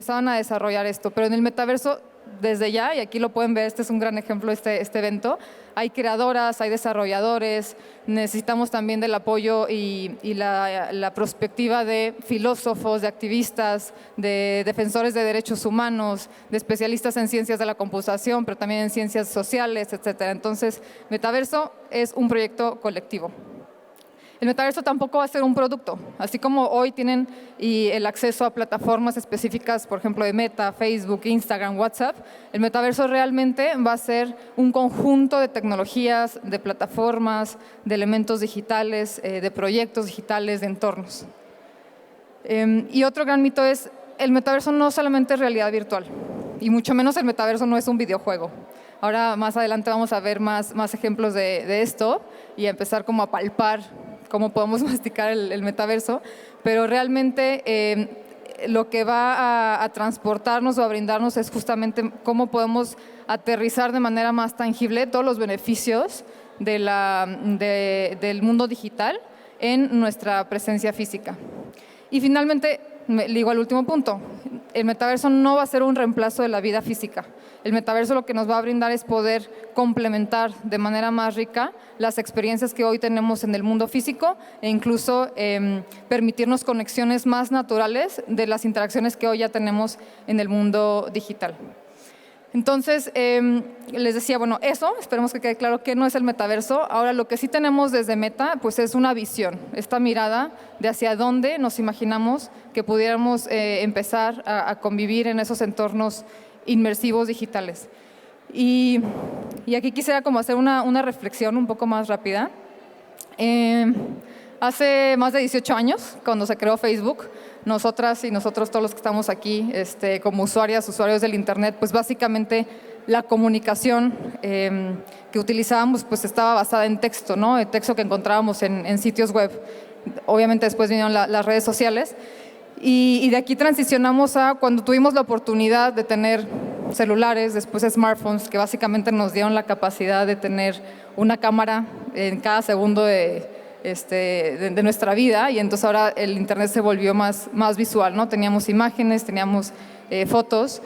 empezaban a desarrollar esto, pero en el metaverso desde ya, y aquí lo pueden ver, este es un gran ejemplo, este evento, hay creadoras, hay desarrolladores, necesitamos también del apoyo y la perspectiva de filósofos, de activistas, de defensores de derechos humanos, de especialistas en ciencias de la computación, pero también en ciencias sociales, etcétera. Entonces, Metaverso es un proyecto colectivo. El metaverso tampoco va a ser un producto, así como hoy tienen el acceso a plataformas específicas, por ejemplo, de Meta, Facebook, Instagram, WhatsApp. El metaverso realmente va a ser un conjunto de tecnologías, de plataformas, de elementos digitales, de proyectos digitales, de entornos. Y otro gran mito es, el metaverso no solamente es realidad virtual, y mucho menos el metaverso no es un videojuego. Ahora, más adelante vamos a ver más ejemplos de esto y a empezar como a palpar cómo podemos masticar el metaverso, pero realmente lo que va a transportarnos o a brindarnos es justamente cómo podemos aterrizar de manera más tangible todos los beneficios del mundo digital en nuestra presencia física. Y finalmente, digo al último punto, el metaverso no va a ser un reemplazo de la vida física. El metaverso lo que nos va a brindar es poder complementar de manera más rica las experiencias que hoy tenemos en el mundo físico e incluso permitirnos conexiones más naturales de las interacciones que hoy ya tenemos en el mundo digital. Entonces, les decía, bueno, eso, esperemos que quede claro que no es el metaverso. Ahora, lo que sí tenemos desde Meta, pues es una visión, esta mirada de hacia dónde nos imaginamos que pudiéramos empezar a convivir en esos entornos inmersivos digitales. Y aquí quisiera como hacer una reflexión un poco más rápida. Hace más de 18 años, cuando se creó Facebook, nosotras y nosotros, todos los que estamos aquí como usuarios del Internet, pues básicamente la comunicación que utilizábamos pues estaba basada en texto, ¿no? El texto que encontrábamos en sitios web. Obviamente después vinieron las redes sociales y de aquí transicionamos a cuando tuvimos la oportunidad de tener celulares, después smartphones, que básicamente nos dieron la capacidad de tener una cámara en cada segundo de nuestra vida, y entonces ahora el Internet se volvió más visual, ¿no? Teníamos imágenes, teníamos fotos.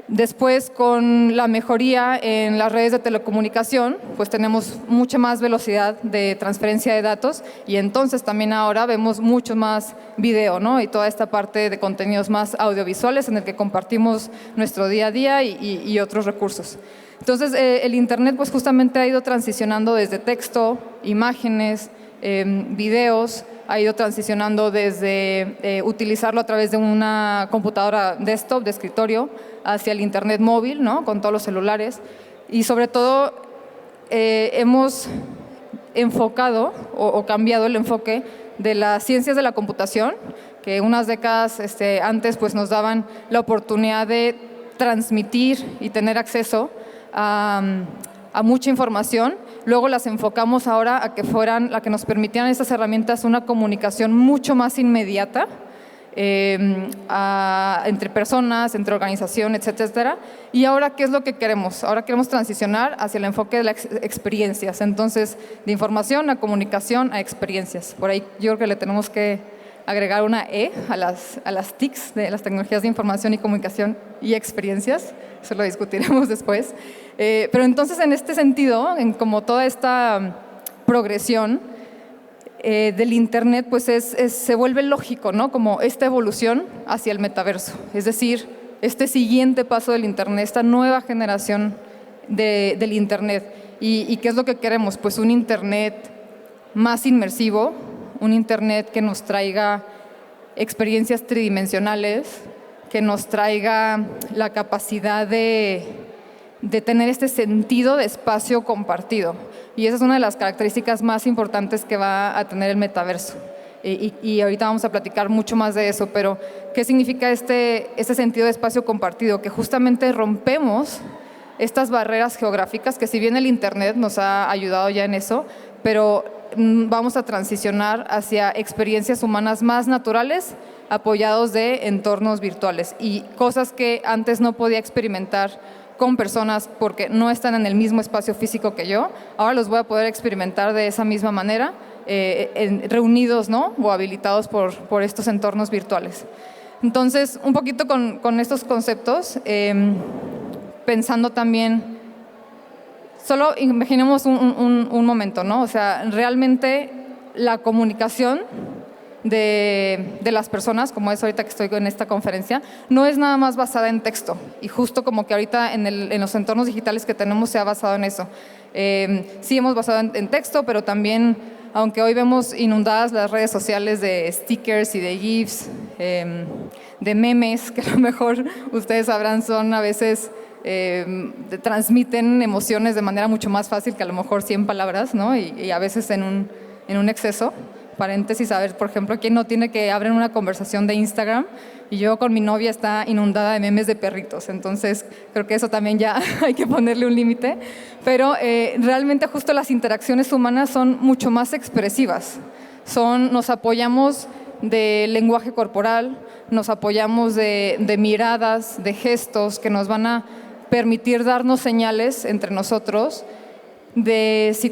Después, con la mejoría en las redes de telecomunicación, pues tenemos mucha más velocidad de transferencia de datos y entonces también ahora vemos mucho más video, ¿no? Y toda esta parte de contenidos más audiovisuales en el que compartimos nuestro día a día y otros recursos. Entonces, el Internet pues justamente ha ido transicionando desde texto, imágenes, videos, ha ido transicionando desde utilizarlo a través de una computadora desktop, de escritorio, hacia el Internet móvil, ¿no? Con todos los celulares. Y sobre todo hemos enfocado o cambiado el enfoque de las ciencias de la computación, que unas décadas antes pues, nos daban la oportunidad de transmitir y tener acceso a mucha información. Luego las enfocamos ahora a que fueran, a que nos permitieran estas herramientas una comunicación mucho más inmediata entre personas, entre organizaciones, etcétera. Y ahora, ¿qué es lo que queremos? Ahora queremos transicionar hacia el enfoque de las experiencias. Entonces, de información a comunicación a experiencias. Por ahí yo creo que le tenemos que agregar una E a las TICs, de las tecnologías de información y comunicación y experiencias. Eso lo discutiremos después. Pero entonces, en este sentido, en como toda esta progresión del Internet, pues se vuelve lógico, ¿no? Como esta evolución hacia el metaverso. Es decir, este siguiente paso del Internet, esta nueva generación del Internet. ¿Y qué es lo que queremos? Pues un Internet más inmersivo, un Internet que nos traiga experiencias tridimensionales, que nos traiga la capacidad de tener este sentido de espacio compartido. Y esa es una de las características más importantes que va a tener el metaverso. Y ahorita vamos a platicar mucho más de eso, pero ¿qué significa este sentido de espacio compartido? Que justamente rompemos estas barreras geográficas, que si bien el Internet nos ha ayudado ya en eso, pero vamos a transicionar hacia experiencias humanas más naturales, apoyados de entornos virtuales y cosas que antes no podía experimentar con personas porque no están en el mismo espacio físico que yo, ahora los voy a poder experimentar de esa misma manera, reunidos, ¿no? O habilitados por estos entornos virtuales. Entonces, un poquito con estos conceptos, pensando también, solo imaginemos un momento, ¿no? O sea, realmente la comunicación de las personas, como es ahorita que estoy en esta conferencia, no es nada más basada en texto. Y justo como que ahorita en los entornos digitales que tenemos se ha basado en eso. Sí hemos basado en texto, pero también, aunque hoy vemos inundadas las redes sociales de stickers y de GIFs, de memes, que a lo mejor ustedes sabrán son a veces, transmiten emociones de manera mucho más fácil que a lo mejor 100 palabras, ¿no? Y a veces en un exceso. Paréntesis, a ver, por ejemplo, ¿quién no tiene que abrir una conversación de Instagram? Y yo con mi novia está inundada de memes de perritos, entonces creo que eso también ya hay que ponerle un límite. Pero realmente justo las interacciones humanas son mucho más expresivas. Nos apoyamos de lenguaje corporal, nos apoyamos de miradas, de gestos que nos van a permitir darnos señales entre nosotros de si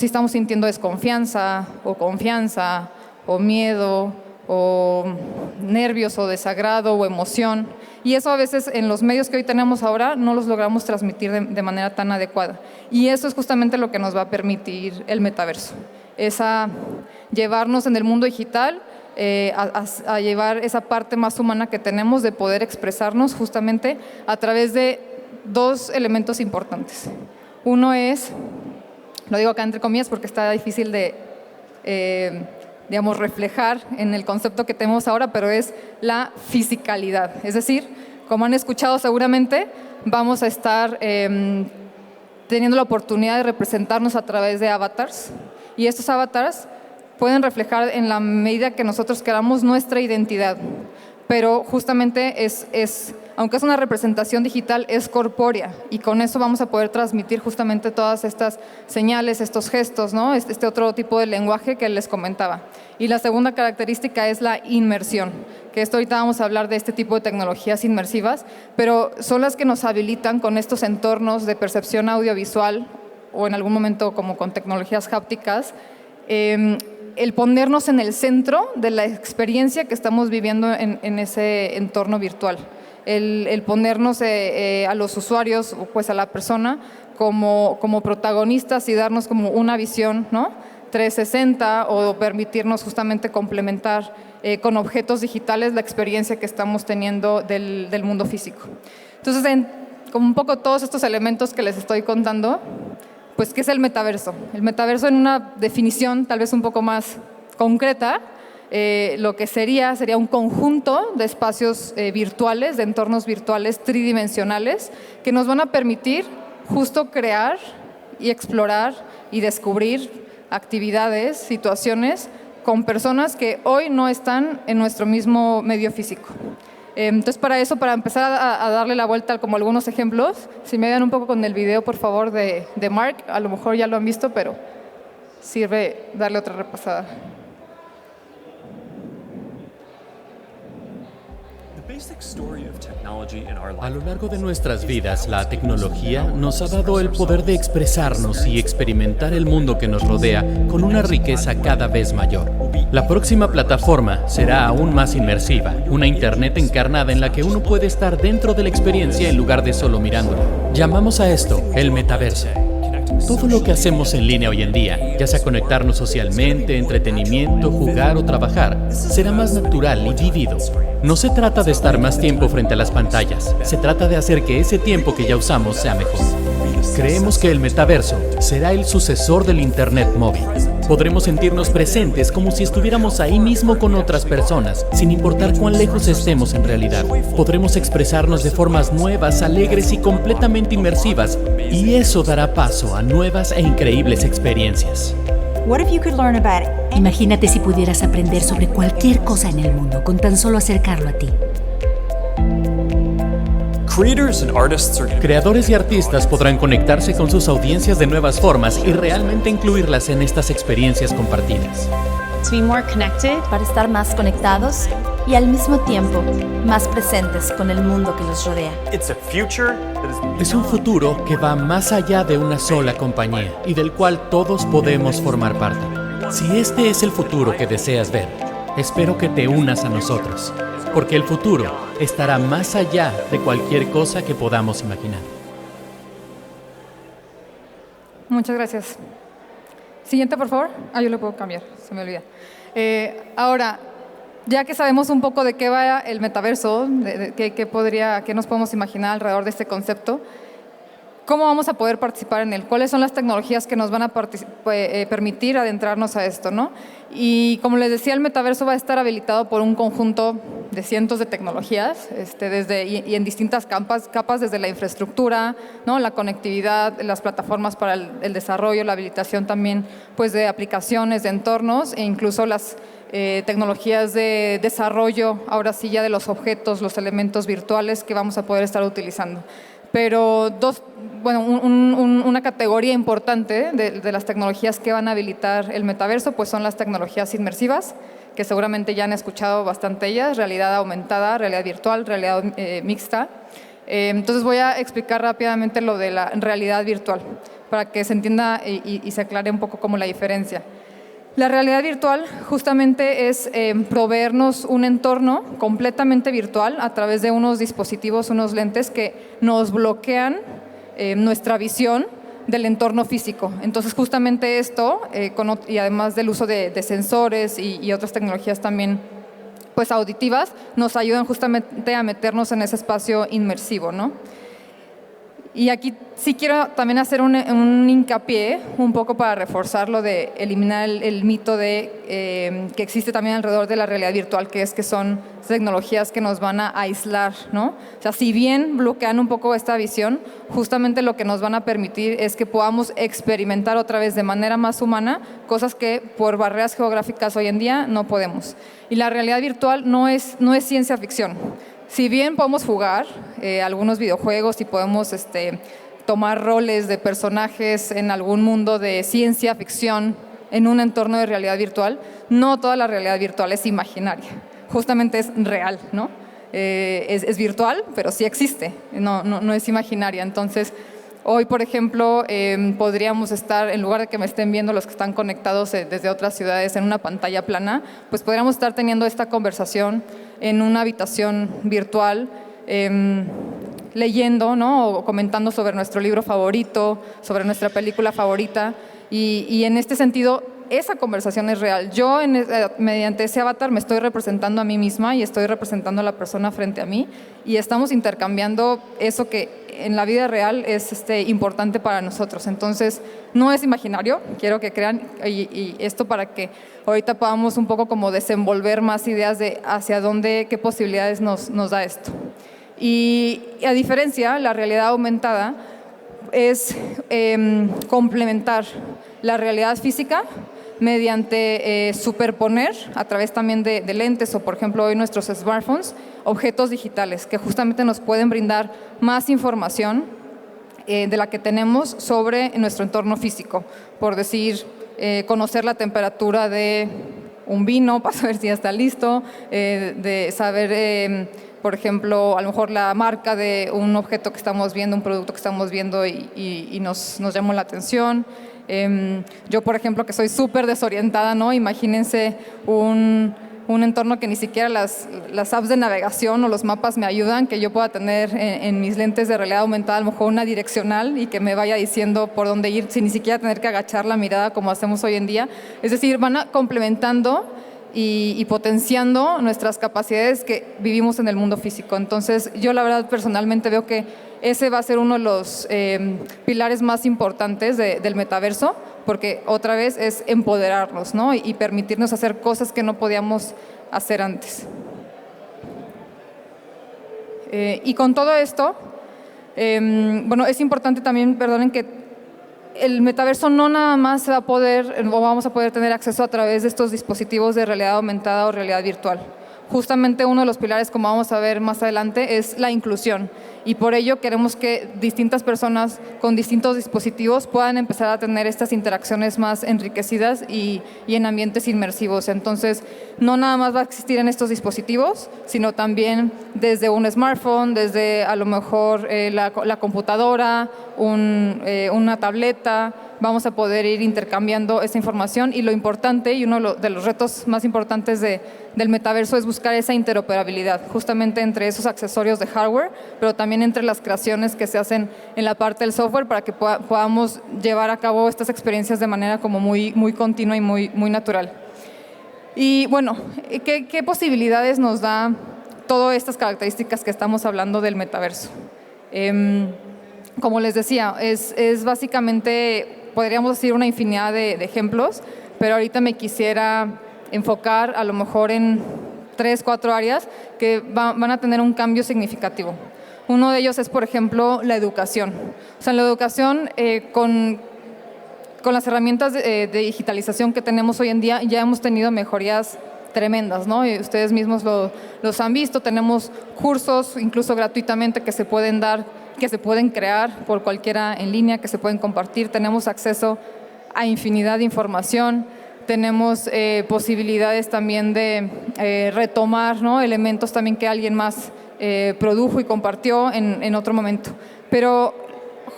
estamos sintiendo desconfianza o confianza o miedo o nervios o desagrado o emoción. Y eso a veces en los medios que hoy tenemos ahora no los logramos transmitir de manera tan adecuada. Y eso es justamente lo que nos va a permitir el metaverso. Es a llevarnos en el mundo digital a llevar esa parte más humana que tenemos de poder expresarnos justamente a través de dos elementos importantes. Uno es, lo digo acá entre comillas porque está difícil de, digamos, reflejar en el concepto que tenemos ahora, pero es la fisicalidad. Es decir, como han escuchado seguramente, vamos a estar teniendo la oportunidad de representarnos a través de avatars, y estos avatars pueden reflejar en la medida que nosotros queramos nuestra identidad, pero justamente aunque es una representación digital, es corpórea, y con eso vamos a poder transmitir justamente todas estas señales, estos gestos, ¿no? Este otro tipo de lenguaje que les comentaba. Y la segunda característica es la inmersión, que ahorita vamos a hablar de este tipo de tecnologías inmersivas, pero son las que nos habilitan con estos entornos de percepción audiovisual o en algún momento como con tecnologías hápticas, el ponernos en el centro de la experiencia que estamos viviendo en ese entorno virtual. El ponernos a los usuarios, pues a la persona, como protagonistas y darnos como una visión, ¿no? 360, o permitirnos justamente complementar con objetos digitales la experiencia que estamos teniendo del mundo físico. Entonces, como un poco todos estos elementos que les estoy contando, pues, ¿qué es el metaverso? El metaverso, en una definición tal vez un poco más concreta, lo que sería un conjunto de espacios virtuales, de entornos virtuales tridimensionales, que nos van a permitir justo crear y explorar y descubrir actividades, situaciones con personas que hoy no están en nuestro mismo medio físico. Entonces, para empezar a darle la vuelta como algunos ejemplos, si me dan un poco con el video, por favor, de Mark, a lo mejor ya lo han visto, pero sirve darle otra repasada. A lo largo de nuestras vidas, la tecnología nos ha dado el poder de expresarnos y experimentar el mundo que nos rodea con una riqueza cada vez mayor. La próxima plataforma será aún más inmersiva, una internet encarnada en la que uno puede estar dentro de la experiencia en lugar de solo mirándola. Llamamos a esto el metaverso. Todo lo que hacemos en línea hoy en día, ya sea conectarnos socialmente, entretenimiento, jugar o trabajar, será más natural y vívido. No se trata de estar más tiempo frente a las pantallas, se trata de hacer que ese tiempo que ya usamos sea mejor. Creemos que el metaverso será el sucesor del Internet móvil. Podremos sentirnos presentes como si estuviéramos ahí mismo con otras personas, sin importar cuán lejos estemos en realidad. Podremos expresarnos de formas nuevas, alegres y completamente inmersivas, y eso dará paso a nuevas e increíbles experiencias. Imagínate si pudieras aprender sobre cualquier cosa en el mundo con tan solo acercarlo a ti. Creadores y artistas podrán conectarse con sus audiencias de nuevas formas y realmente incluirlas en estas experiencias compartidas. Para estar más conectados y al mismo tiempo más presentes con el mundo que los rodea. Es un futuro que va más allá de una sola compañía y del cual todos podemos formar parte. Si este es el futuro que deseas ver, espero que te unas a nosotros. porque el futuro estará más allá de cualquier cosa que podamos imaginar. Muchas gracias. Siguiente, por favor. Yo lo puedo cambiar, se me olvida. Ahora, ya que sabemos un poco de qué va el metaverso, qué nos podemos imaginar alrededor de este concepto, ¿cómo vamos a poder participar en él? ¿Cuáles son las tecnologías que nos van a permitir adentrarnos a esto, ¿no? Y como les decía, el metaverso va a estar habilitado por un conjunto de cientos de tecnologías, y en distintas capas, desde la infraestructura, ¿no? La conectividad, las plataformas para el desarrollo, la habilitación también pues, de aplicaciones, de entornos, e incluso las tecnologías de desarrollo, ahora sí ya de los objetos, los elementos virtuales que vamos a poder estar utilizando. Pero una categoría importante de las tecnologías que van a habilitar el metaverso pues son las tecnologías inmersivas, que seguramente ya han escuchado bastante ellas, realidad aumentada, realidad virtual, realidad mixta. Entonces voy a explicar rápidamente lo de la realidad virtual para que se entienda y se aclare un poco como la diferencia. La realidad virtual justamente es proveernos un entorno completamente virtual a través de unos dispositivos, unos lentes que nos bloquean nuestra visión del entorno físico. Entonces justamente esto, y además del uso de sensores y otras tecnologías también pues, auditivas, nos ayudan justamente a meternos en ese espacio inmersivo, ¿no? Y aquí sí quiero también hacer un hincapié un poco para reforzar lo de eliminar el mito de que existe también alrededor de la realidad virtual, que son tecnologías que nos van a aislar, ¿no? O sea, si bien bloquean un poco esta visión, justamente lo que nos van a permitir es que podamos experimentar otra vez de manera más humana cosas que por barreras geográficas hoy en día no podemos. Y la realidad virtual no es ciencia ficción. Si bien podemos jugar algunos videojuegos y podemos tomar roles de personajes en algún mundo de ciencia ficción en un entorno de realidad virtual, no toda la realidad virtual es imaginaria, justamente es real, ¿no? Es virtual, pero sí existe, no es imaginaria. Entonces, hoy, por ejemplo, podríamos estar, en lugar de que me estén viendo los que están conectados desde otras ciudades en una pantalla plana, pues podríamos estar teniendo esta conversación en una habitación virtual, leyendo, ¿no? O comentando sobre nuestro libro favorito, sobre nuestra película favorita. Y en este sentido, esa conversación es real. Yo, mediante ese avatar, me estoy representando a mí misma y estoy representando a la persona frente a mí. Y estamos intercambiando eso que en la vida real es importante para nosotros. Entonces, no es imaginario, quiero que crean, y esto para que ahorita podamos un poco como desenvolver más ideas de hacia dónde, qué posibilidades nos da esto. Y a diferencia, la realidad aumentada es complementar la realidad física mediante superponer a través también de lentes o, por ejemplo, hoy nuestros smartphones, objetos digitales que justamente nos pueden brindar más información de la que tenemos sobre nuestro entorno físico. Por decir, conocer la temperatura de un vino para saber si ya está listo, de saber, por ejemplo, a lo mejor la marca de un objeto que estamos viendo, un producto que estamos viendo y nos llamó la atención. Yo, por ejemplo, que soy súper desorientada, ¿no? Imagínense un entorno que ni siquiera las apps de navegación o los mapas me ayudan, que yo pueda tener en mis lentes de realidad aumentada a lo mejor una direccional y que me vaya diciendo por dónde ir sin ni siquiera tener que agachar la mirada como hacemos hoy en día. Es decir, van complementando y potenciando nuestras capacidades que vivimos en el mundo físico. Entonces, yo la verdad personalmente veo que ese va a ser uno de los pilares más importantes del metaverso, porque otra vez es empoderarnos, ¿no? y permitirnos hacer cosas que no podíamos hacer antes. Y con todo esto, es importante también, perdonen, que el metaverso no nada más se va a poder o vamos a poder tener acceso a través de estos dispositivos de realidad aumentada o realidad virtual. Justamente uno de los pilares, como vamos a ver más adelante, es la inclusión. Y por ello queremos que distintas personas con distintos dispositivos puedan empezar a tener estas interacciones más enriquecidas y en ambientes inmersivos. Entonces, no nada más va a existir en estos dispositivos, sino también desde un smartphone, desde a lo mejor la computadora, una tableta, vamos a poder ir intercambiando esa información y lo importante y uno de los retos más importantes del metaverso es buscar esa interoperabilidad, justamente entre esos accesorios de hardware, pero también entre las creaciones que se hacen en la parte del software para que podamos llevar a cabo estas experiencias de manera como muy, muy continua y muy natural. Y bueno, ¿qué posibilidades nos da todas estas características que estamos hablando del metaverso? Como les decía, es básicamente, podríamos decir una infinidad de ejemplos, pero ahorita me quisiera enfocar a lo mejor en 3, 4 áreas que van a tener un cambio significativo. Uno de ellos es, por ejemplo, la educación. O sea, en la educación, con las herramientas de digitalización que tenemos hoy en día, ya hemos tenido mejorías tremendas, ¿no? Y ustedes mismos los han visto. Tenemos cursos, incluso gratuitamente, que se pueden dar, que se pueden crear por cualquiera en línea, que se pueden compartir. Tenemos acceso a infinidad de información. Tenemos posibilidades también de retomar, ¿no?, elementos también que alguien más produjo y compartió en otro momento. Pero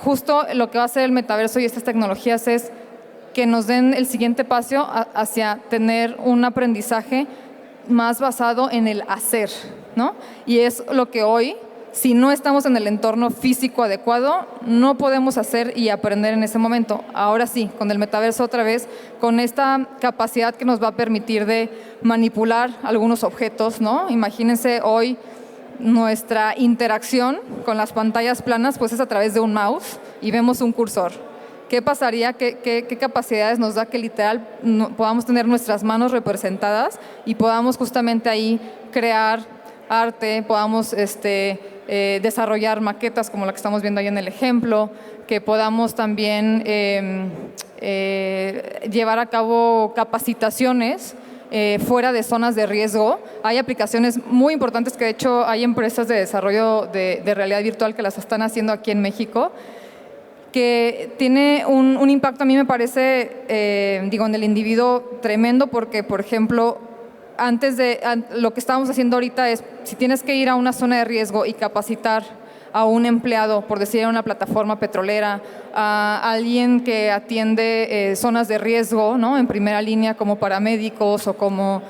justo lo que va a hacer el metaverso y estas tecnologías es que nos den el siguiente paso hacia tener un aprendizaje más basado en el hacer, ¿no? Y es lo que hoy, si no estamos en el entorno físico adecuado, no podemos hacer y aprender en ese momento. Ahora sí, con el metaverso otra vez, con esta capacidad que nos va a permitir de manipular algunos objetos, ¿no? Imagínense hoy nuestra interacción con las pantallas planas, pues es a través de un mouse y vemos un cursor. ¿Qué pasaría? ¿Qué capacidades nos da que literal podamos tener nuestras manos representadas y podamos justamente ahí crear arte, podamos desarrollar maquetas como la que estamos viendo ahí en el ejemplo, que podamos también llevar a cabo capacitaciones fuera de zonas de riesgo? Hay aplicaciones muy importantes que de hecho hay empresas de desarrollo de realidad virtual que las están haciendo aquí en México, que tiene un impacto, a mí me parece, en el individuo tremendo, porque, por ejemplo, lo que estábamos haciendo ahorita es, si tienes que ir a una zona de riesgo y capacitar a un empleado, por decir, a una plataforma petrolera, a alguien que atiende zonas de riesgo, ¿no?, en primera línea, como paramédicos o como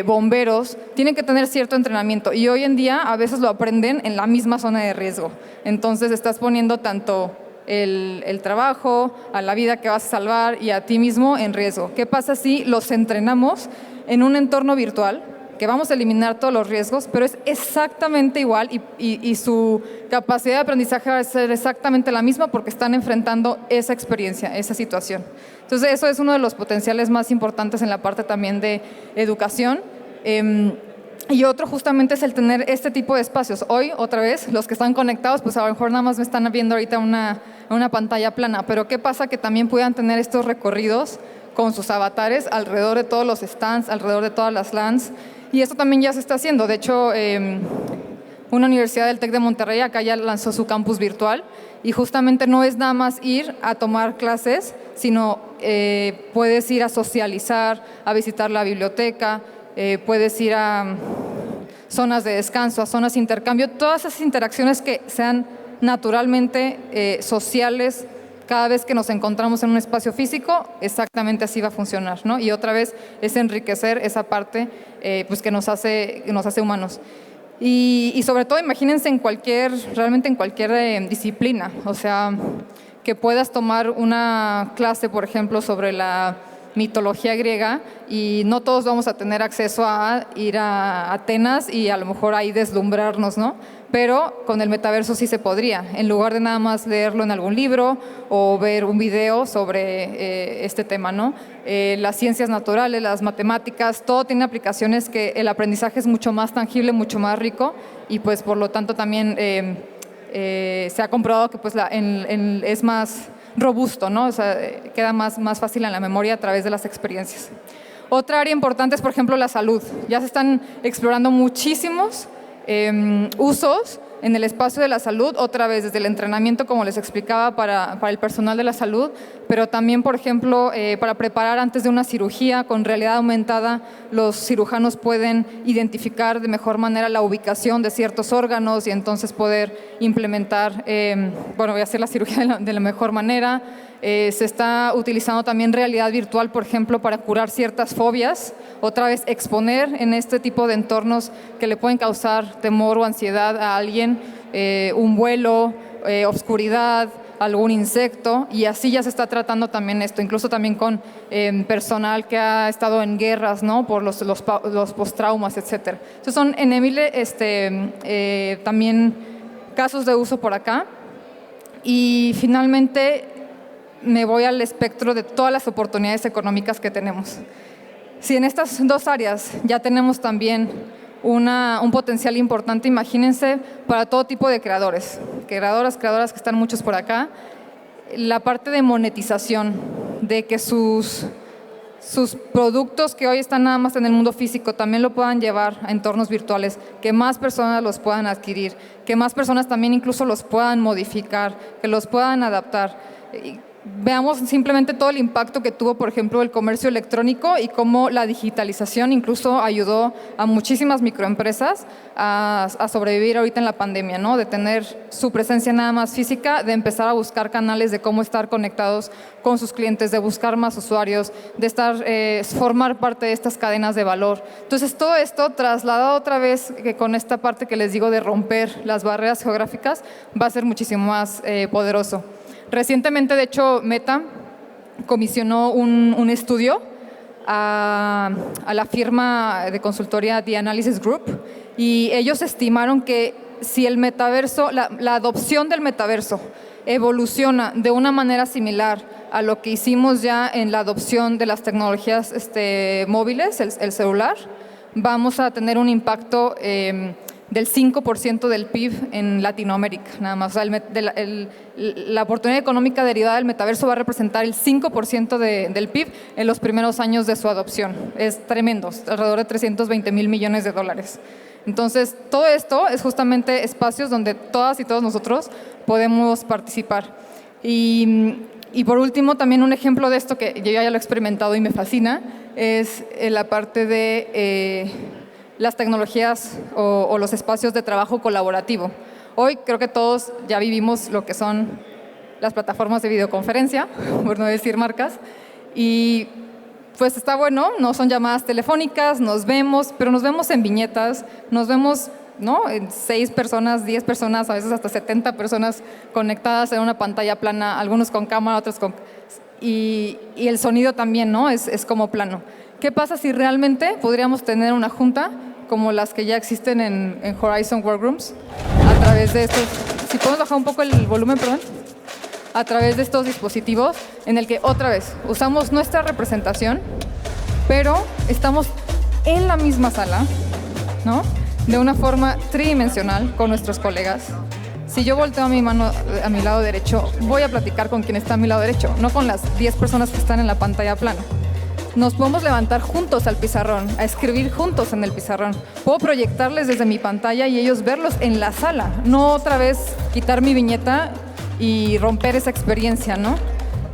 bomberos, tienen que tener cierto entrenamiento. Y hoy en día a veces lo aprenden en la misma zona de riesgo. Entonces estás poniendo tanto el trabajo, a la vida que vas a salvar y a ti mismo en riesgo. ¿Qué pasa si los entrenamos en un entorno virtual? Que vamos a eliminar todos los riesgos, pero es exactamente igual y su capacidad de aprendizaje va a ser exactamente la misma porque están enfrentando esa experiencia, esa situación. Entonces eso es uno de los potenciales más importantes en la parte también de educación. Y otro justamente es el tener este tipo de espacios. Hoy, otra vez, los que están conectados, pues a lo mejor nada más me están viendo ahorita una pantalla plana, pero ¿qué pasa? Que también puedan tener estos recorridos con sus avatares alrededor de todos los stands, alrededor de todas las LANs, y esto también ya se está haciendo. De hecho, una universidad del TEC de Monterrey acá ya lanzó su campus virtual, y justamente no es nada más ir a tomar clases, sino puedes ir a socializar, a visitar la biblioteca, puedes ir a zonas de descanso, a zonas de intercambio, todas esas interacciones que sean naturalmente sociales. Cada vez que nos encontramos en un espacio físico, exactamente así va a funcionar, ¿no? Y otra vez es enriquecer esa parte pues que nos hace humanos. Y sobre todo, imagínense realmente en cualquier disciplina. O sea, que puedas tomar una clase, por ejemplo, sobre la mitología griega, y no todos vamos a tener acceso a ir a Atenas y a lo mejor ahí deslumbrarnos, ¿no? Pero con el metaverso sí se podría, en lugar de nada más leerlo en algún libro o ver un video sobre este tema, ¿no? Las ciencias naturales, las matemáticas, todo tiene aplicaciones que el aprendizaje es mucho más tangible, mucho más rico, y pues por lo tanto también se ha comprobado que pues es más robusto, ¿no? O sea, queda más fácil en la memoria a través de las experiencias. Otra área importante es, por ejemplo, la salud. Ya se están explorando muchísimos usos en el espacio de la salud, otra vez desde el entrenamiento, como les explicaba, para el personal de la salud, pero también, por ejemplo, para preparar antes de una cirugía con realidad aumentada, los cirujanos pueden identificar de mejor manera la ubicación de ciertos órganos y entonces poder implementar, voy a hacer la cirugía de la mejor manera. Se está utilizando también realidad virtual, por ejemplo, para curar ciertas fobias. Otra vez, exponer en este tipo de entornos que le pueden causar temor o ansiedad a alguien, un vuelo, oscuridad, algún insecto, y así ya se está tratando también esto, incluso también con personal que ha estado en guerras, ¿no? Por los postraumas, etc. Entonces son también casos de uso por acá. Y finalmente me voy al espectro de todas las oportunidades económicas que tenemos. Si en estas dos áreas ya tenemos también un potencial importante, imagínense para todo tipo de creadoras que están muchos por acá, la parte de monetización, de que sus productos que hoy están nada más en el mundo físico también lo puedan llevar a entornos virtuales, que más personas los puedan adquirir, que más personas también incluso los puedan modificar, que los puedan adaptar. Veamos simplemente todo el impacto que tuvo, por ejemplo, el comercio electrónico y cómo la digitalización incluso ayudó a muchísimas microempresas a sobrevivir ahorita en la pandemia, ¿no? De tener su presencia nada más física, de empezar a buscar canales de cómo estar conectados con sus clientes, de buscar más usuarios, de formar parte de estas cadenas de valor. Entonces, todo esto trasladado otra vez con esta parte que les digo de romper las barreras geográficas va a ser muchísimo más poderoso. Recientemente, de hecho, Meta comisionó un estudio a la firma de consultoría The Analysis Group, y ellos estimaron que si el metaverso, la adopción del metaverso evoluciona de una manera similar a lo que hicimos ya en la adopción de las tecnologías móviles, el celular, vamos a tener un impacto del 5% del PIB en Latinoamérica, nada más. O sea, la oportunidad económica derivada del metaverso va a representar el 5% del PIB en los primeros años de su adopción. Es tremendo, alrededor de 320 mil millones de dólares. Entonces, todo esto es justamente espacios donde todas y todos nosotros podemos participar. Y por último, también un ejemplo de esto que yo ya lo he experimentado y me fascina, es la parte de las tecnologías o los espacios de trabajo colaborativo. Hoy creo que todos ya vivimos lo que son las plataformas de videoconferencia, por no decir marcas, y pues está bueno, no son llamadas telefónicas, nos vemos, pero nos vemos en viñetas, nos vemos, ¿no? En 6 personas, 10 personas, a veces hasta 70 personas conectadas en una pantalla plana, algunos con cámara, otros con... Y el sonido también, ¿no? Es como plano. ¿Qué pasa si realmente podríamos tener una junta como las que ya existen en Horizon Workrooms a través de estos, si podemos bajar un poco el volumen, perdón, a través de estos dispositivos en el que otra vez usamos nuestra representación, pero estamos en la misma sala, ¿no? De una forma tridimensional con nuestros colegas. Si yo volteo a mi mano a mi lado derecho, voy a platicar con quien está a mi lado derecho, no con las 10 personas que están en la pantalla plana. Nos podemos levantar juntos al pizarrón, a escribir juntos en el pizarrón. Puedo proyectarles desde mi pantalla y ellos verlos en la sala, no otra vez quitar mi viñeta y romper esa experiencia, ¿no?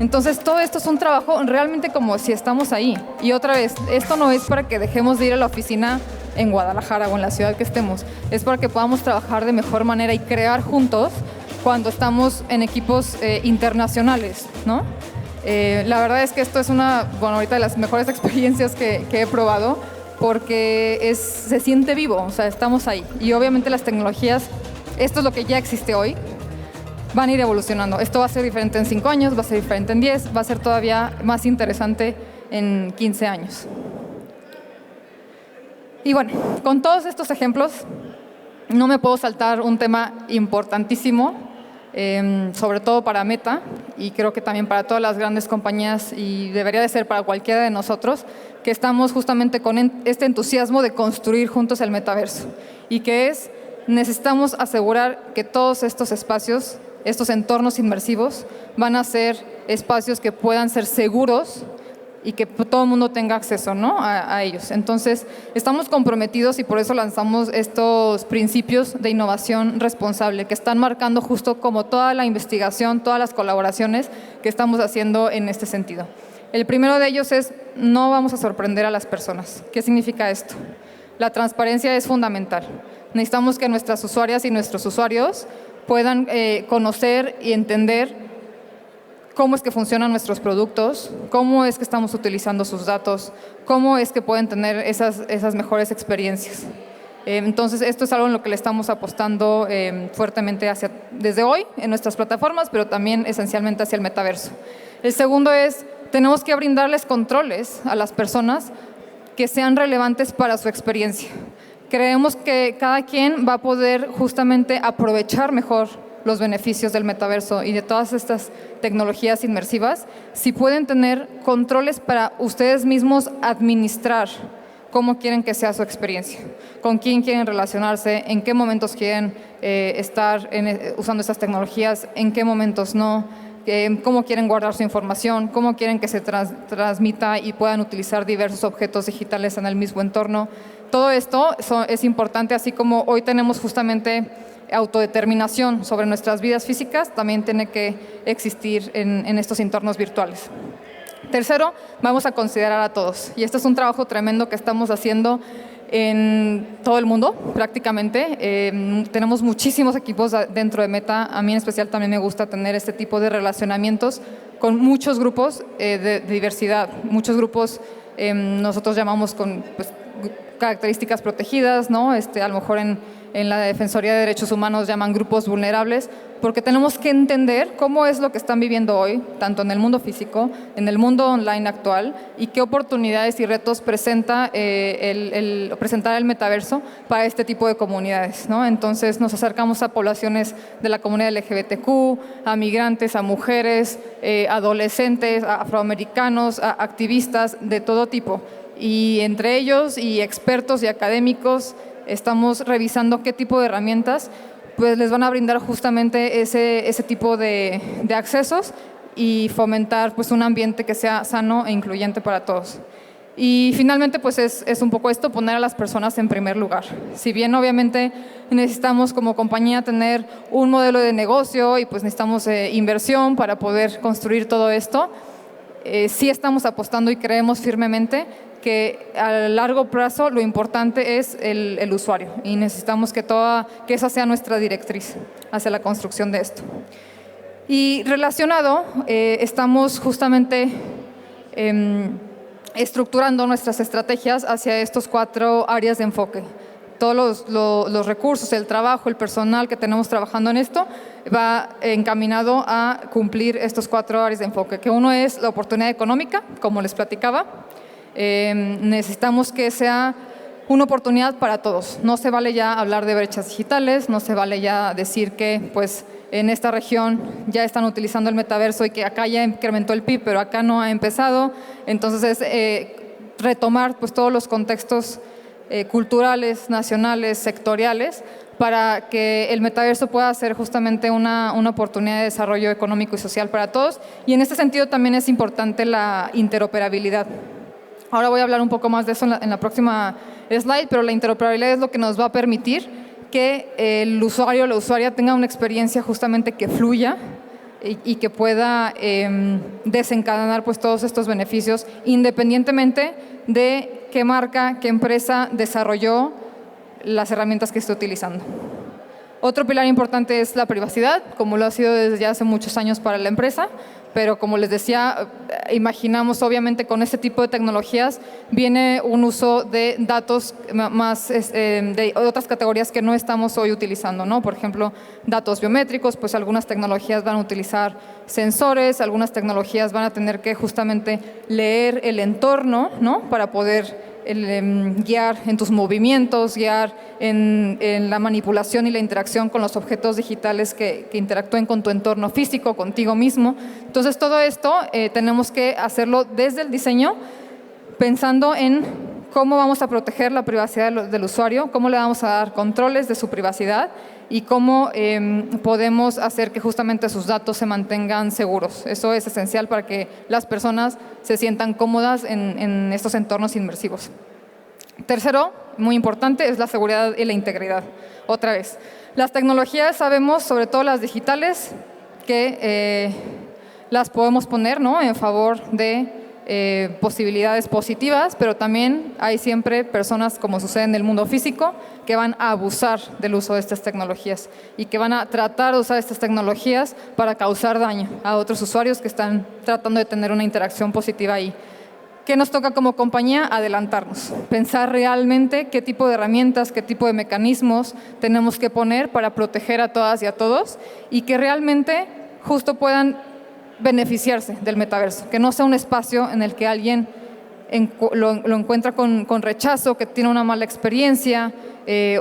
Entonces, todo esto es un trabajo realmente como si estamos ahí. Y otra vez, esto no es para que dejemos de ir a la oficina en Guadalajara o en la ciudad que estemos. Es para que podamos trabajar de mejor manera y crear juntos cuando estamos en equipos internacionales, ¿no? La verdad es que esto es ahorita de las mejores experiencias que he probado, porque se siente vivo, o sea, estamos ahí. Y obviamente las tecnologías, esto es lo que ya existe hoy, van a ir evolucionando. Esto va a ser diferente en 5 años, va a ser diferente en 10, va a ser todavía más interesante en 15 años. Y bueno, con todos estos ejemplos, no me puedo saltar un tema importantísimo, sobre todo para Meta, y creo que también para todas las grandes compañías, y debería de ser para cualquiera de nosotros, que estamos justamente con este entusiasmo de construir juntos el metaverso. Y que necesitamos asegurar que todos estos espacios, estos entornos inmersivos, van a ser espacios que puedan ser seguros y que todo el mundo tenga acceso, ¿no? a ellos. Entonces, estamos comprometidos y por eso lanzamos estos principios de innovación responsable que están marcando justo como toda la investigación, todas las colaboraciones que estamos haciendo en este sentido. El primero de ellos es: no vamos a sorprender a las personas. ¿Qué significa esto? La transparencia es fundamental. Necesitamos que nuestras usuarias y nuestros usuarios puedan conocer y entender cómo es que funcionan nuestros productos, cómo es que estamos utilizando sus datos, cómo es que pueden tener esas mejores experiencias. Entonces, esto es algo en lo que le estamos apostando fuertemente desde hoy en nuestras plataformas, pero también esencialmente hacia el metaverso. El segundo es, tenemos que brindarles controles a las personas que sean relevantes para su experiencia. Creemos que cada quien va a poder justamente aprovechar mejor los beneficios del metaverso y de todas estas tecnologías inmersivas si pueden tener controles para ustedes mismos administrar cómo quieren que sea su experiencia, con quién quieren relacionarse, en qué momentos quieren estar usando estas tecnologías, en qué momentos no, cómo quieren guardar su información, cómo quieren que se transmita y puedan utilizar diversos objetos digitales en el mismo entorno. Todo esto es importante, así como hoy tenemos justamente autodeterminación sobre nuestras vidas físicas, también tiene que existir en estos entornos virtuales. Tercero, vamos a considerar a todos. Y este es un trabajo tremendo que estamos haciendo en todo el mundo, prácticamente. Tenemos muchísimos equipos dentro de Meta. A mí en especial también me gusta tener este tipo de relacionamientos con muchos grupos de diversidad. Muchos grupos nosotros llamamos con características protegidas, ¿no? A lo mejor en la Defensoría de Derechos Humanos llaman grupos vulnerables, porque tenemos que entender cómo es lo que están viviendo hoy, tanto en el mundo físico, en el mundo online actual, y qué oportunidades y retos presenta presentar el metaverso para este tipo de comunidades, ¿no? Entonces nos acercamos a poblaciones de la comunidad LGBTQ, a migrantes, a mujeres, adolescentes, a afroamericanos, a activistas de todo tipo. Y entre ellos y expertos y académicos estamos revisando qué tipo de herramientas pues les van a brindar justamente ese tipo de accesos y fomentar pues un ambiente que sea sano e incluyente para todos. Y finalmente pues es un poco esto, poner a las personas en primer lugar. Si bien obviamente necesitamos como compañía tener un modelo de negocio y pues necesitamos inversión para poder construir todo esto, sí estamos apostando y creemos firmemente que a largo plazo lo importante es el usuario y necesitamos que esa sea nuestra directriz hacia la construcción de esto. Y relacionado, estamos justamente estructurando nuestras estrategias hacia estos 4 áreas de enfoque. Todos los recursos, el trabajo, el personal que tenemos trabajando en esto va encaminado a cumplir estos 4 áreas de enfoque, que uno es la oportunidad económica, como les platicaba. Necesitamos que sea una oportunidad para todos. No se vale ya hablar de brechas digitales, no se vale ya decir que pues, en esta región ya están utilizando el metaverso y que acá ya incrementó el PIB, pero acá no ha empezado. Entonces es retomar pues, todos los contextos culturales, nacionales, sectoriales, para que el metaverso pueda ser justamente una oportunidad de desarrollo económico y social para todos. Y en este sentido también es importante la interoperabilidad. Ahora voy a hablar un poco más de eso en la próxima slide, pero la interoperabilidad es lo que nos va a permitir que el usuario o la usuaria tenga una experiencia justamente que fluya y que pueda desencadenar pues, todos estos beneficios independientemente de qué marca, qué empresa desarrolló las herramientas que esté utilizando. Otro pilar importante es la privacidad, como lo ha sido desde ya hace muchos años para la empresa, pero como les decía, imaginamos obviamente con este tipo de tecnologías viene un uso de datos más de otras categorías que no estamos hoy utilizando, ¿no? Por ejemplo, datos biométricos, pues algunas tecnologías van a utilizar sensores, algunas tecnologías van a tener que justamente leer el entorno, ¿no? Para poder guiar en tus movimientos, guiar en la manipulación y la interacción con los objetos digitales que interactúen con tu entorno físico, contigo mismo. Entonces todo esto tenemos que hacerlo desde el diseño, pensando en cómo vamos a proteger la privacidad del usuario, cómo le vamos a dar controles de su privacidad y cómo podemos hacer que justamente sus datos se mantengan seguros. Eso es esencial para que las personas se sientan cómodas en estos entornos inmersivos. Tercero, muy importante, es la seguridad y la integridad. Otra vez, las tecnologías sabemos, sobre todo las digitales, que las podemos poner, ¿no?, en favor de posibilidades positivas, pero también hay siempre personas, como sucede en el mundo físico, que van a abusar del uso de estas tecnologías y que van a tratar de usar estas tecnologías para causar daño a otros usuarios que están tratando de tener una interacción positiva ahí. ¿Qué nos toca como compañía? Adelantarnos, pensar realmente qué tipo de herramientas, qué tipo de mecanismos tenemos que poner para proteger a todas y a todos y que realmente justo puedan beneficiarse del metaverso, que no sea un espacio en el que alguien lo encuentra con rechazo, que tiene una mala experiencia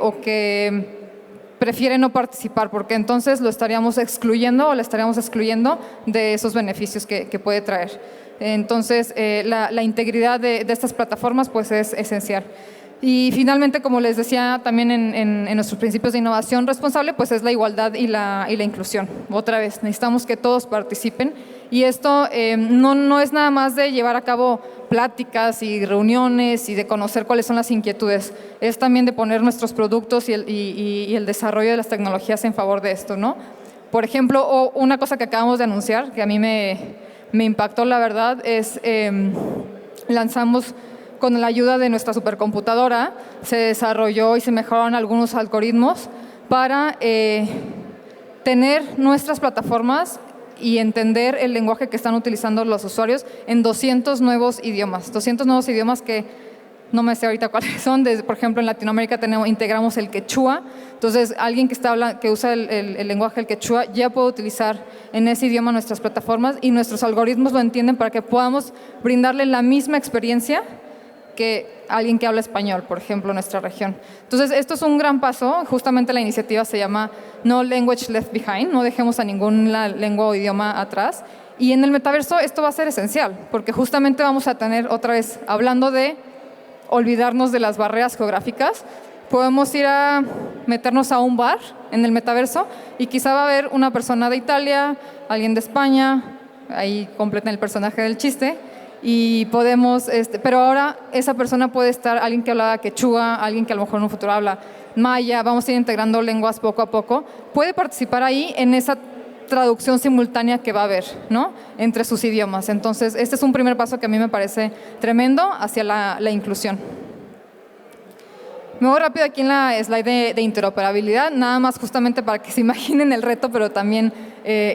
o que prefiere no participar, porque entonces lo estaríamos excluyendo o le estaríamos excluyendo de esos beneficios que puede traer. Entonces, la integridad de estas plataformas pues es esencial. Y finalmente, como les decía también en nuestros principios de innovación responsable, pues es la igualdad y la inclusión. Otra vez, necesitamos que todos participen y esto no es nada más de llevar a cabo pláticas y reuniones y de conocer cuáles son las inquietudes, es también de poner nuestros productos y el desarrollo de las tecnologías en favor de esto, ¿no? Por ejemplo, una cosa que acabamos de anunciar, que a mí me impactó la verdad, es lanzamos con la ayuda de nuestra supercomputadora, se desarrolló y se mejoraron algunos algoritmos para tener nuestras plataformas y entender el lenguaje que están utilizando los usuarios en 200 nuevos idiomas. 200 nuevos idiomas que no me sé ahorita cuáles son. Por ejemplo, en Latinoamérica integramos el quechua. Entonces, alguien que usa el lenguaje del quechua ya puede utilizar en ese idioma nuestras plataformas y nuestros algoritmos lo entienden para que podamos brindarle la misma experiencia que alguien que habla español, por ejemplo, en nuestra región. Entonces, esto es un gran paso. Justamente la iniciativa se llama No Language Left Behind, no dejemos a ninguna lengua o idioma atrás. Y en el metaverso esto va a ser esencial, porque justamente vamos a tener, otra vez, hablando de olvidarnos de las barreras geográficas, podemos ir a meternos a un bar en el metaverso y quizá va a haber una persona de Italia, alguien de España, ahí completen el personaje del chiste, y podemos, pero ahora esa persona puede estar, alguien que hablaba quechua, alguien que a lo mejor en un futuro habla maya, vamos a ir integrando lenguas poco a poco, puede participar ahí en esa traducción simultánea que va a haber, ¿no?, entre sus idiomas. Entonces, este es un primer paso que a mí me parece tremendo hacia la inclusión. Me voy rápido aquí en la slide de interoperabilidad, nada más justamente para que se imaginen el reto, pero también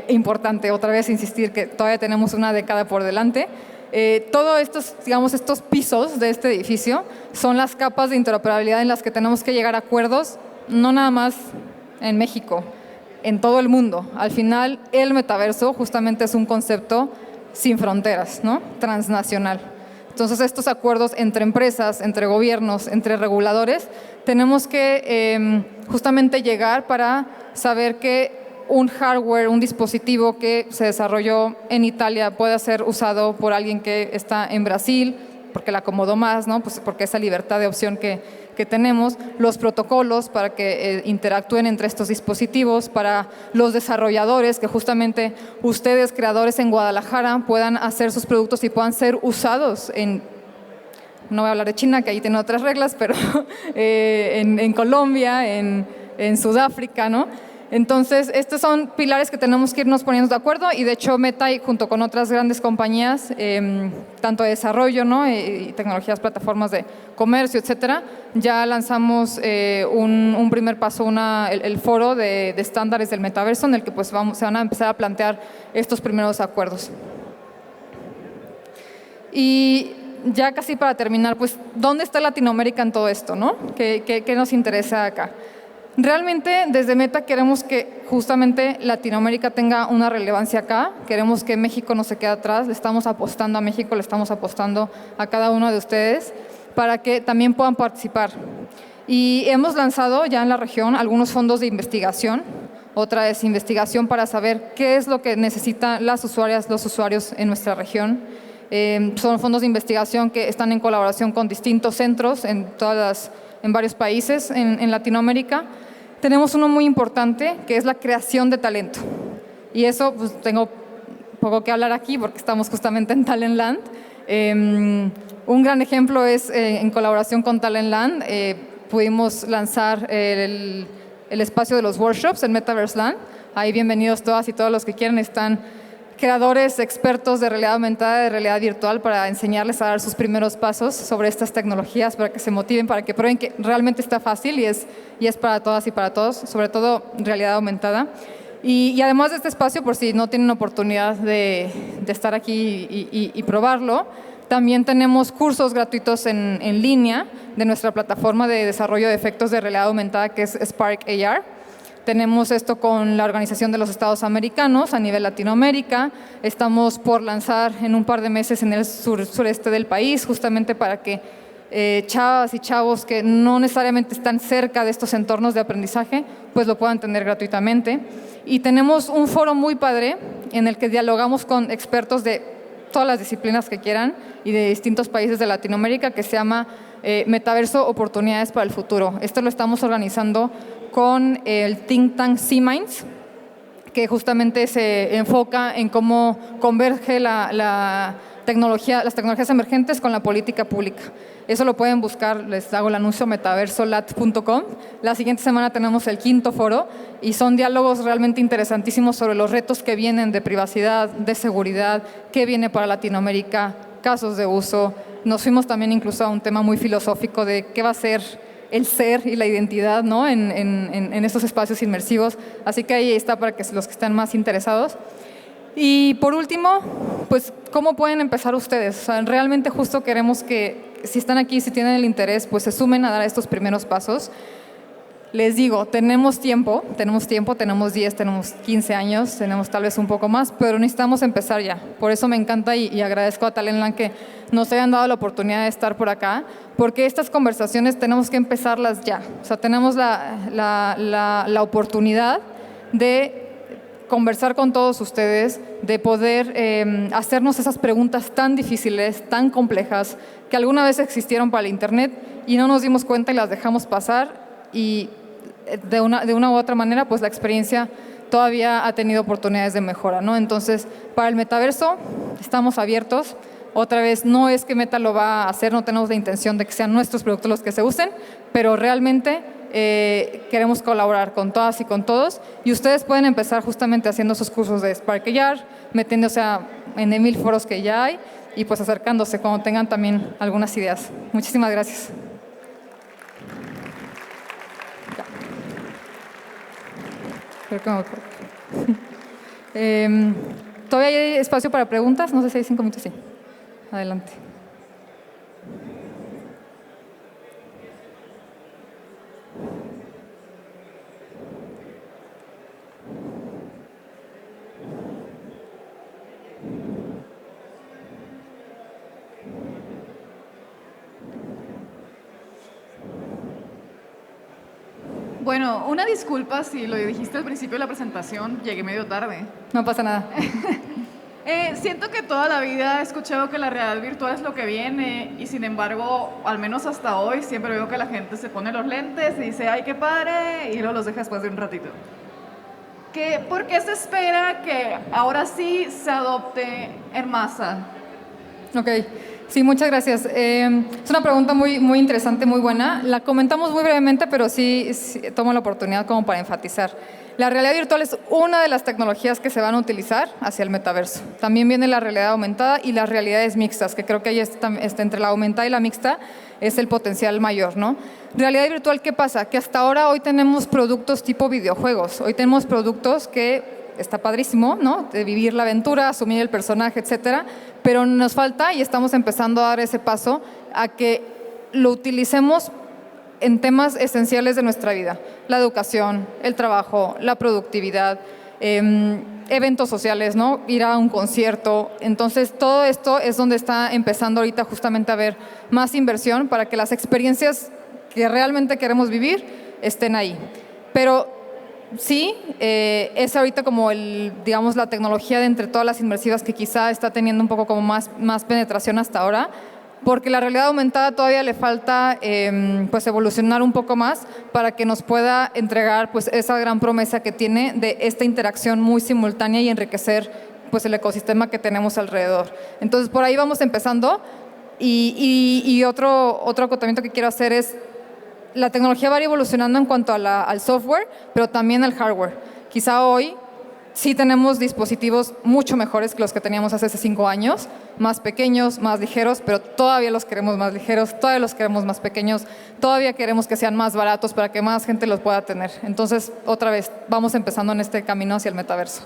importante, otra vez insistir que todavía tenemos una década por delante. Todos estos pisos de este edificio son las capas de interoperabilidad en las que tenemos que llegar a acuerdos, no nada más en México, en todo el mundo. Al final, el metaverso justamente es un concepto sin fronteras, ¿no?, transnacional. Entonces, estos acuerdos entre empresas, entre gobiernos, entre reguladores, tenemos que justamente llegar para saber que un hardware, un dispositivo que se desarrolló en Italia puede ser usado por alguien que está en Brasil, porque le acomodó más, ¿no?, pues porque esa libertad de opción que tenemos, los protocolos para que interactúen entre estos dispositivos, para los desarrolladores, que justamente ustedes, creadores en Guadalajara, puedan hacer sus productos y puedan ser usados no voy a hablar de China, que ahí tiene otras reglas, pero en Colombia, en Sudáfrica, ¿no? Entonces, estos son pilares que tenemos que irnos poniendo de acuerdo y de hecho Meta, junto con otras grandes compañías, tanto de desarrollo, ¿no?, y tecnologías, plataformas de comercio, etcétera, ya lanzamos un primer paso, el foro de estándares del metaverso en el que pues se van a empezar a plantear estos primeros acuerdos. Y ya casi para terminar, pues, ¿dónde está Latinoamérica en todo esto, no? ¿Qué nos interesa acá? Realmente, desde Meta queremos que justamente Latinoamérica tenga una relevancia acá. Queremos que México no se quede atrás. Le estamos apostando a México, le estamos apostando a cada uno de ustedes para que también puedan participar. Y hemos lanzado ya en la región algunos fondos de investigación. Otra vez, investigación para saber qué es lo que necesitan las usuarias, los usuarios en nuestra región. Son fondos de investigación que están en colaboración con distintos centros en varios países en Latinoamérica. Tenemos uno muy importante, que es la creación de talento. Y eso, pues, tengo poco que hablar aquí porque estamos justamente en Talentland. Un gran ejemplo es, en colaboración con Talentland, pudimos lanzar el espacio de los workshops, el Metaverse Land. Ahí bienvenidos todas y todos los que quieran, están creadores, expertos de realidad aumentada, de realidad virtual, para enseñarles a dar sus primeros pasos sobre estas tecnologías, para que se motiven, para que prueben que realmente está fácil y es para todas y para todos, sobre todo realidad aumentada. Y además de este espacio, por si no tienen oportunidad de estar aquí y probarlo, también tenemos cursos gratuitos en línea de nuestra plataforma de desarrollo de efectos de realidad aumentada, que es Spark AR. Tenemos esto con la Organización de los Estados Americanos a nivel Latinoamérica. Estamos por lanzar en un par de meses en el sureste del país, justamente para que chavas y chavos que no necesariamente están cerca de estos entornos de aprendizaje, pues lo puedan tener gratuitamente. Y tenemos un foro muy padre en el que dialogamos con expertos de todas las disciplinas que quieran y de distintos países de Latinoamérica, que se llama Metaverso Oportunidades para el Futuro. Esto lo estamos organizando con el think tank C-Minds, que justamente se enfoca en cómo converge las tecnologías emergentes con la política pública. Eso lo pueden buscar, les hago el anuncio, metaversolat.com. La siguiente semana tenemos el 5º foro y son diálogos realmente interesantísimos sobre los retos que vienen de privacidad, de seguridad, qué viene para Latinoamérica, casos de uso. Nos fuimos también incluso a un tema muy filosófico de qué va a ser el ser y la identidad, ¿no? en estos espacios inmersivos. Así que ahí está para que los que están más interesados. Y por último, pues, ¿cómo pueden empezar ustedes? O sea, realmente justo queremos que, si están aquí, si tienen el interés, pues se sumen a dar estos primeros pasos. Les digo, tenemos tiempo, tenemos 10, tenemos 15 años, tenemos tal vez un poco más, pero necesitamos empezar ya. Por eso me encanta y agradezco a Talentland que nos hayan dado la oportunidad de estar por acá, porque estas conversaciones tenemos que empezarlas ya. O sea, tenemos la oportunidad de conversar con todos ustedes, de poder hacernos esas preguntas tan difíciles, tan complejas, que alguna vez existieron para el Internet y no nos dimos cuenta y las dejamos pasar, y de una u otra manera, pues la experiencia todavía ha tenido oportunidades de mejora, ¿no? Entonces, para el metaverso estamos abiertos. Otra vez, no es que Meta lo va a hacer, no tenemos la intención de que sean nuestros productos los que se usen, pero realmente queremos colaborar con todas y con todos, y ustedes pueden empezar justamente haciendo sus cursos de Spark AR, metiéndose en 1000 foros que ya hay, y pues acercándose cuando tengan también algunas ideas. Muchísimas gracias. Creo que me voy por aquí. ¿Todavía hay espacio para preguntas? No sé si hay 5 minutos. Sí. Adelante. Bueno, una disculpa si lo dijiste al principio de la presentación, llegué medio tarde. No pasa nada. Siento que toda la vida he escuchado que la realidad virtual es lo que viene, y sin embargo, al menos hasta hoy, siempre veo que la gente se pone los lentes y dice, ¡ay, qué padre!, y luego los deja después de un ratito. ¿Por qué se espera que ahora sí se adopte en masa? Ok. Sí, muchas gracias. Es una pregunta muy, muy interesante, muy buena. La comentamos muy brevemente, pero sí tomo la oportunidad como para enfatizar. La realidad virtual es una de las tecnologías que se van a utilizar hacia el metaverso. También viene la realidad aumentada y las realidades mixtas, que creo que ahí está entre la aumentada y la mixta es el potencial mayor, ¿no? Realidad virtual, ¿qué pasa? Que hasta ahora hoy tenemos productos tipo videojuegos. Hoy tenemos productos que está padrísimo, ¿no? De vivir la aventura, asumir el personaje, etcétera, pero nos falta, y estamos empezando a dar ese paso, a que lo utilicemos en temas esenciales de nuestra vida: la educación, el trabajo, la productividad, eventos sociales, ¿no? Ir a un concierto. Entonces, todo esto es donde está empezando ahorita justamente a haber más inversión para que las experiencias que realmente queremos vivir estén ahí. Pero sí, es ahorita como digamos, la tecnología de entre todas las inmersivas que quizá está teniendo un poco como más penetración hasta ahora, porque la realidad aumentada todavía le falta pues evolucionar un poco más para que nos pueda entregar pues esa gran promesa que tiene de esta interacción muy simultánea y enriquecer pues el ecosistema que tenemos alrededor. Entonces, por ahí vamos empezando. Y otro acotamiento que quiero hacer es: la tecnología va a ir evolucionando en cuanto al software, pero también al hardware. Quizá hoy sí tenemos dispositivos mucho mejores que los que teníamos hace 5 años, más pequeños, más ligeros, pero todavía los queremos más ligeros, todavía los queremos más pequeños, todavía queremos que sean más baratos para que más gente los pueda tener. Entonces, otra vez, vamos empezando en este camino hacia el metaverso.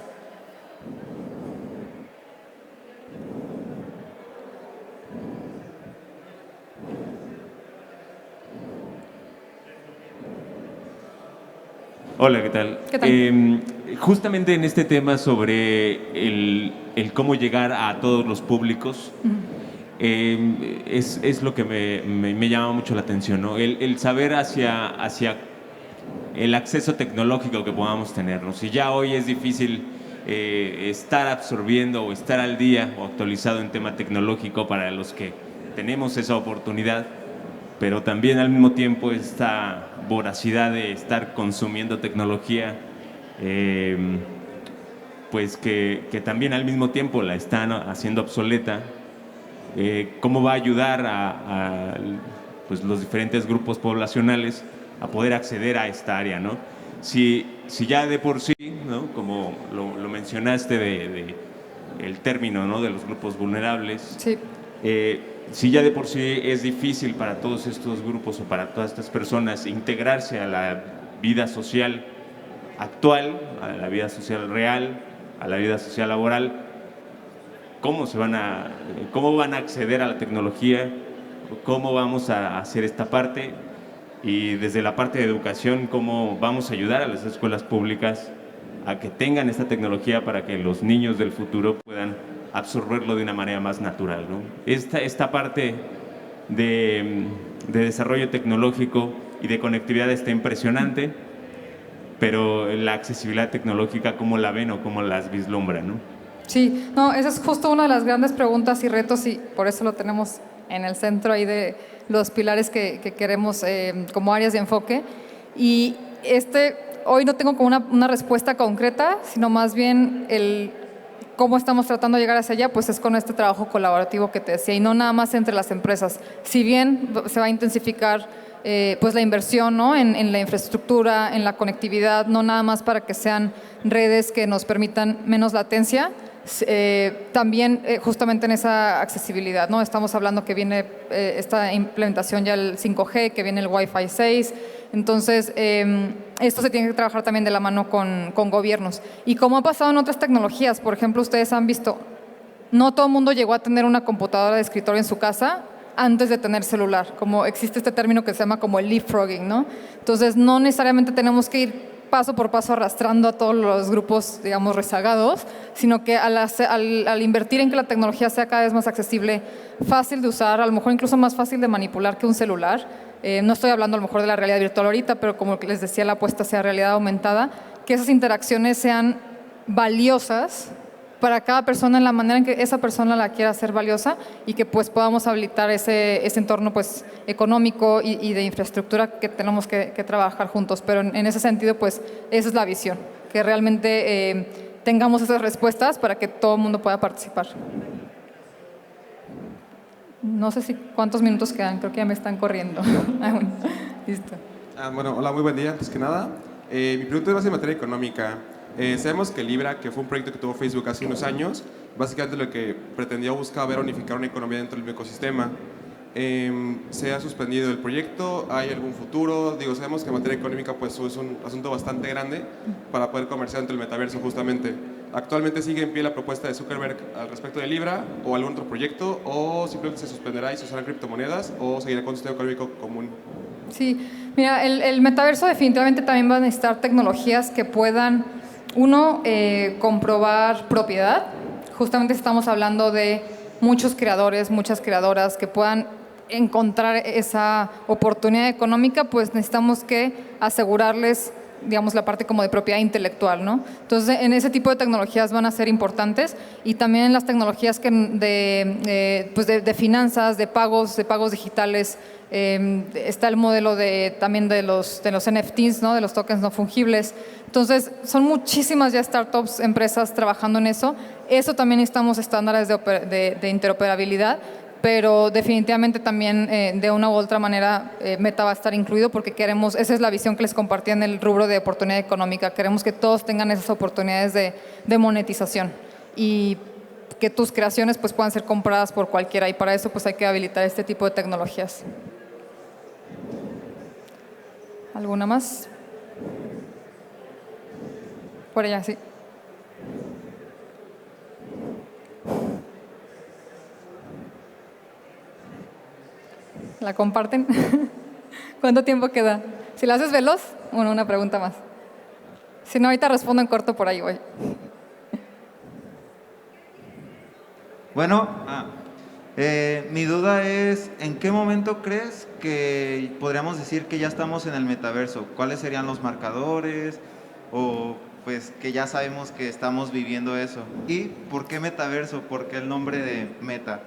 Hola, ¿qué tal? ¿Qué tal? Justamente en este tema sobre el cómo llegar a todos los públicos, es lo que me llama mucho la atención, ¿no? El saber hacia el acceso tecnológico que podamos tener, ¿no? Si ya hoy es difícil estar absorbiendo o estar al día o actualizado en tema tecnológico para los que tenemos esa oportunidad, pero también al mismo tiempo esta voracidad de estar consumiendo tecnología, pues que también al mismo tiempo la están haciendo obsoleta. ¿Cómo va a ayudar a pues los diferentes grupos poblacionales a poder acceder a esta área, ¿no? Si ya de por sí, ¿no? Como lo mencionaste de el término, ¿no? De los grupos vulnerables. Sí. Si ya de por sí es difícil para todos estos grupos o para todas estas personas integrarse a la vida social actual, a la vida social real, a la vida social laboral, ¿cómo van a acceder a la tecnología? ¿Cómo vamos a hacer esta parte? Y desde la parte de educación, ¿cómo vamos a ayudar a las escuelas públicas a que tengan esta tecnología para que los niños del futuro puedan absorberlo de una manera más natural, ¿no? Esta parte de desarrollo tecnológico y de conectividad está impresionante, pero la accesibilidad tecnológica, ¿cómo la ven o cómo las vislumbran, ¿no? Sí, no, esa es justo una de las grandes preguntas y retos y por eso lo tenemos en el centro ahí de los pilares que queremos como áreas de enfoque. Y hoy no tengo como una respuesta concreta, sino más bien cómo estamos tratando de llegar hacia allá, pues es con este trabajo colaborativo que te decía, y no nada más entre las empresas. Si bien se va a intensificar pues la inversión, ¿no? en la infraestructura, en la conectividad, no nada más para que sean redes que nos permitan menos latencia, también justamente en esa accesibilidad, ¿no? Estamos hablando que viene esta implementación ya el 5G, que viene el Wi-Fi 6, entonces esto se tiene que trabajar también de la mano con gobiernos. Y como ha pasado en otras tecnologías, por ejemplo, ustedes han visto, no todo el mundo llegó a tener una computadora de escritorio en su casa antes de tener celular, como existe este término que se llama como el leapfrogging, ¿no? Entonces no necesariamente tenemos que ir paso por paso arrastrando a todos los grupos, digamos, rezagados, sino que al invertir en que la tecnología sea cada vez más accesible, fácil de usar, a lo mejor incluso más fácil de manipular que un celular. No estoy hablando a lo mejor de la realidad virtual ahorita, pero como les decía, la apuesta sea realidad aumentada, que esas interacciones sean valiosas para cada persona en la manera en que esa persona la quiera hacer valiosa y que pues podamos habilitar ese entorno pues económico y de infraestructura que tenemos que trabajar juntos. Pero en ese sentido pues esa es la visión, que realmente tengamos esas respuestas para que todo el mundo pueda participar. No sé si cuántos minutos quedan, creo que ya me están corriendo. Listo. Bueno, hola, muy buen día, antes que nada. Mi pregunta es más en materia económica. Sabemos que Libra, que fue un proyecto que tuvo Facebook hace unos años, básicamente lo que pretendía buscar era unificar una economía dentro del ecosistema. ¿Se ha suspendido el proyecto? ¿Hay algún futuro? Digo, sabemos que en materia económica pues, es un asunto bastante grande para poder comerciar entre el metaverso justamente. ¿Actualmente sigue en pie la propuesta de Zuckerberg al respecto de Libra o algún otro proyecto? ¿O simplemente se suspenderá y se usarán criptomonedas? ¿O seguirá con un sistema económico común? Sí, mira, el metaverso definitivamente también va a necesitar tecnologías que puedan, uno, comprobar propiedad. Justamente estamos hablando de muchos creadores, muchas creadoras que puedan encontrar esa oportunidad económica, pues necesitamos que asegurarles, digamos, la parte como de propiedad intelectual, ¿no? Entonces, en ese tipo de tecnologías van a ser importantes y también en las tecnologías de finanzas, de pagos digitales. Está el modelo también de los NFTs, ¿no? De los tokens no fungibles. Entonces, son muchísimas ya startups, empresas trabajando en eso. Eso también necesitamos estándares de interoperabilidad pero definitivamente también de una u otra manera Meta va a estar incluido porque queremos, esa es la visión que les compartí en el rubro de oportunidad económica, queremos que todos tengan esas oportunidades de monetización y que tus creaciones pues puedan ser compradas por cualquiera y para eso pues hay que habilitar este tipo de tecnologías. ¿Alguna más? Por allá, sí. ¿La comparten? ¿Cuánto tiempo queda? Si la haces veloz, una pregunta más. Si no, ahorita respondo en corto por ahí, voy. Bueno, mi duda es, ¿en qué momento crees que podríamos decir que ya estamos en el metaverso? ¿Cuáles serían los marcadores? O pues que ya sabemos que estamos viviendo eso. ¿Y por qué metaverso? ¿Por qué el nombre de Meta?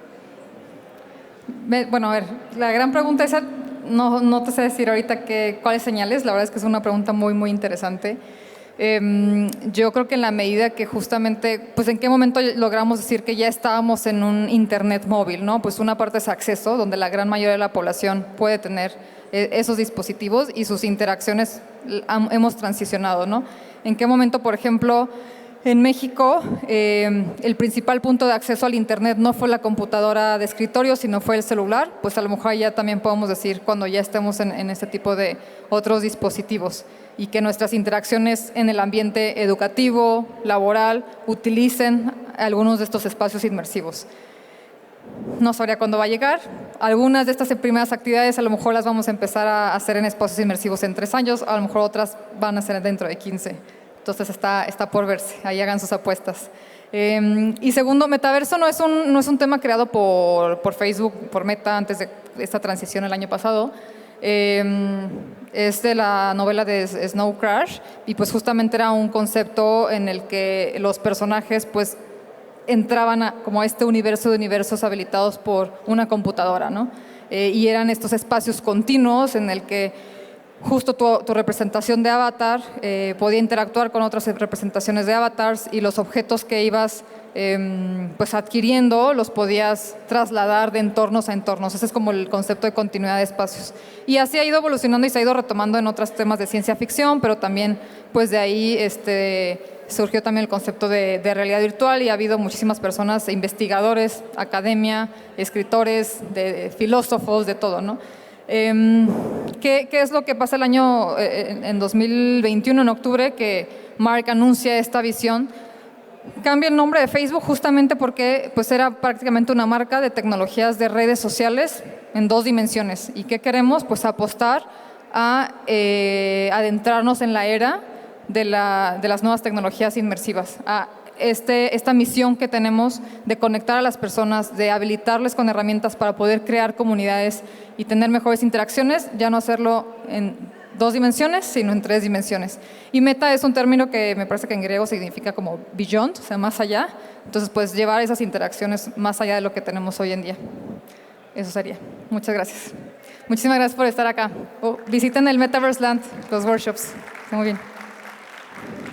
Bueno, a ver, la gran pregunta esa, no te sé decir ahorita cuáles señales, la verdad es que es una pregunta muy, muy interesante. Yo creo que en la medida que justamente, pues en qué momento logramos decir que ya estábamos en un internet móvil, ¿no? Pues una parte es acceso, donde la gran mayoría de la población puede tener esos dispositivos y sus interacciones hemos transicionado, ¿no? En qué momento, por ejemplo, en México, el principal punto de acceso al internet no fue la computadora de escritorio, sino fue el celular, pues a lo mejor ya también podemos decir cuando ya estemos en este tipo de otros dispositivos y que nuestras interacciones en el ambiente educativo, laboral, utilicen algunos de estos espacios inmersivos. No sabría cuándo va a llegar. Algunas de estas primeras actividades a lo mejor las vamos a empezar a hacer en espacios inmersivos en 3 años, a lo mejor otras van a ser dentro de 15. Entonces está por verse, ahí hagan sus apuestas. Y segundo, metaverso no es un tema creado por Facebook, por Meta, antes de esta transición el año pasado. Es de la novela de Snow Crash y pues justamente era un concepto en el que los personajes pues entraban como a este universo de universos habilitados por una computadora, ¿no? Y eran estos espacios continuos en el que justo tu representación de avatar podía interactuar con otras representaciones de avatars y los objetos que ibas pues adquiriendo los podías trasladar de entornos a entornos. Ese es como el concepto de continuidad de espacios. Y así ha ido evolucionando y se ha ido retomando en otros temas de ciencia ficción, pero también pues de ahí surgió también el concepto de realidad virtual y ha habido muchísimas personas, investigadores, academia, escritores, filósofos, de todo, ¿no? ¿Qué es lo que pasa el año en 2021, en octubre, que Mark anuncia esta visión? Cambia el nombre de Facebook justamente porque pues era prácticamente una marca de tecnologías de redes sociales en 2 dimensiones. ¿Y qué queremos? Pues apostar a adentrarnos en la era de las nuevas tecnologías inmersivas, a esta misión que tenemos de conectar a las personas, de habilitarles con herramientas para poder crear comunidades y tener mejores interacciones, ya no hacerlo en 2 dimensiones, sino en 3 dimensiones. Y meta es un término que me parece que en griego significa como beyond, o sea, más allá. Entonces, pues llevar esas interacciones más allá de lo que tenemos hoy en día. Eso sería. Muchas gracias. Muchísimas gracias por estar acá. Visiten el Metaverse Land, los workshops. Está muy bien.